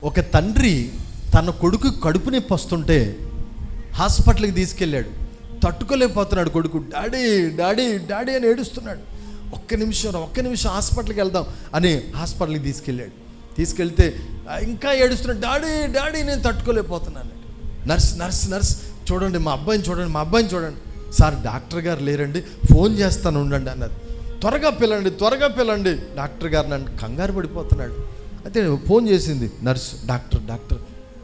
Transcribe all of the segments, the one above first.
ఒక తండ్రి తన కొడుకు కడుపు నొప్పి వస్తుంటే హాస్పిటల్కి తీసుకెళ్ళాడు. తట్టుకోలేకపోతున్నాడు కొడుకు. డాడీ డాడీ డాడీ అని ఏడుస్తున్నాడు. ఒక్క నిమిషం హాస్పిటల్కి వెళ్దాం అని హాస్పిటల్కి తీసుకెళ్ళాడు. తీసుకెళ్తే ఇంకా ఏడుస్తున్నాడు. డాడీ డాడీ నేను తట్టుకోలేకపోతున్నాను. నర్స్ చూడండి మా అబ్బాయిని చూడండి. సార్ డాక్టర్ గారు లేరండి, ఫోన్ చేస్తాను ఉండండి అన్నది. త్వరగా పిల్లండి డాక్టర్ గారు. నన్ను కంగారు పడిపోతున్నాడు. అయితే ఫోన్ చేసింది నర్సు. డాక్టర్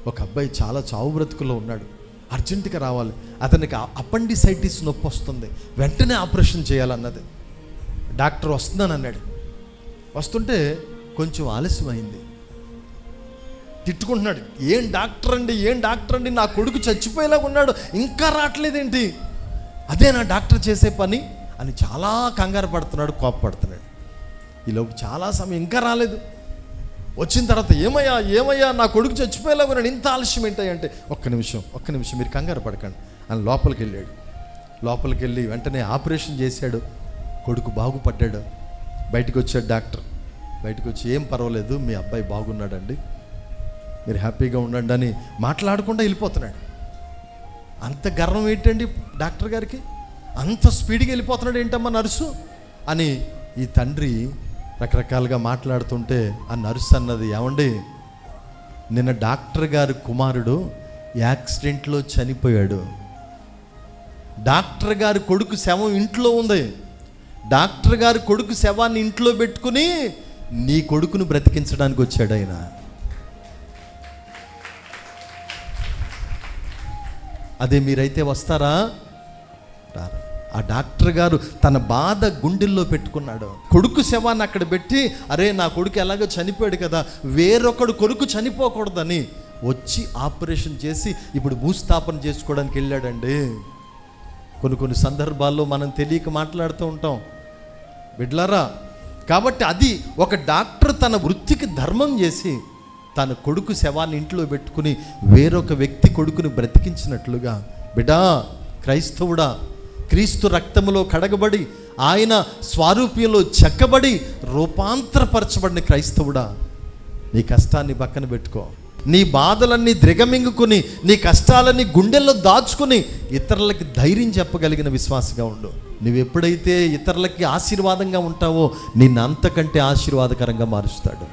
ఒక అబ్బాయి చాలా చావు బ్రతుకుల్లో ఉన్నాడు, అర్జెంటుగా రావాలి, అతనికి అపెండిసైటిస్ నొప్పి వస్తుంది, వెంటనే ఆపరేషన్ చేయాలన్నది. డాక్టర్ వస్తున్నానన్నాడు. వస్తుంటే కొంచెం ఆలస్యమైంది. తిట్టుకుంటున్నాడు. ఏం డాక్టర్ అండి నా కొడుకు చచ్చిపోయేలాగా ఉన్నాడు, ఇంకా రావట్లేదేంటి, అదే నా డాక్టర్ చేసే పని అని చాలా కంగారు పడుతున్నాడు, కోపపడుతున్నాడు. ఈలోపు చాలా సమయం ఇంకా రాలేదు. వచ్చిన తర్వాత ఏమయ్యా నా కొడుకు చచ్చిపోయేలాగా ఉన్నాడు, ఇంత ఆలస్యం ఏంటంటే ఒక్క నిమిషం మీరు కంగారు పడకండి అని లోపలికి వెళ్ళి వెంటనే ఆపరేషన్ చేశాడు. కొడుకు బాగుపడ్డాడు. బయటకు వచ్చాడు డాక్టర్. బయటకు వచ్చి ఏం పర్వాలేదు, మీ అబ్బాయి బాగున్నాడండి, మీరు హ్యాపీగా ఉండండి అని మాట్లాడకుండా వెళ్ళిపోతున్నాడు. అంత గర్వం ఏంటండి డాక్టర్ గారికి, అంత స్పీడ్గా వెళ్ళిపోతున్నాడు ఏంటమ్మా నర్సు అని ఈ తండ్రి రకరకాలుగా మాట్లాడుతుంటే ఆ నర్సు అన్నది, ఏమండి నిన్న డాక్టర్ గారి కుమారుడు యాక్సిడెంట్లో చనిపోయాడు, డాక్టర్ గారి కొడుకు శవం ఇంట్లో ఉంది, డాక్టర్ గారి కొడుకు శవాన్ని ఇంట్లో పెట్టుకుని నీ కొడుకును బ్రతికించడానికి వచ్చాడు ఆయన. అదే మీరైతే వస్తారా? రారా. ఆ డాక్టర్ గారు తన బాధ గుండెల్లో పెట్టుకున్నాడు. కొడుకు శవాన్ని అక్కడ పెట్టి, అరే నా కొడుకు ఎలాగో చనిపోయాడు కదా, వేరొకడు కొడుకు చనిపోకూడదని వచ్చి ఆపరేషన్ చేసి ఇప్పుడు భూస్థాపన చేసుకోవడానికి వెళ్ళాడండి. కొన్ని సందర్భాల్లో మనం తెలియక మాట్లాడుతూ ఉంటాం బిడ్లారా. కాబట్టి అది ఒక డాక్టర్ తన వృత్తికి ధర్మం చేసి తన కొడుకు శవాన్ని ఇంట్లో పెట్టుకుని వేరొక వ్యక్తి కొడుకుని బ్రతికించినట్లుగా, బిడ్డా క్రైస్తవుడా, క్రీస్తు రక్తములో కడగబడి ఆయన స్వారూప్యంలో చెక్కబడి రూపాంతరపరచబడిన క్రైస్తవుడా, నీ కష్టాన్ని పక్కన పెట్టుకో, నీ బాధలన్నీ దిగమింగుకుని నీ కష్టాలన్నీ గుండెల్లో దాచుకుని ఇతరులకి ధైర్యం చెప్పగలిగిన విశ్వాసగా ఉండు. నువ్వు ఎప్పుడైతే ఇతరులకి ఆశీర్వాదంగా ఉంటావో నిన్ను అంతకంటే ఆశీర్వాదకరంగా మారుస్తాడు.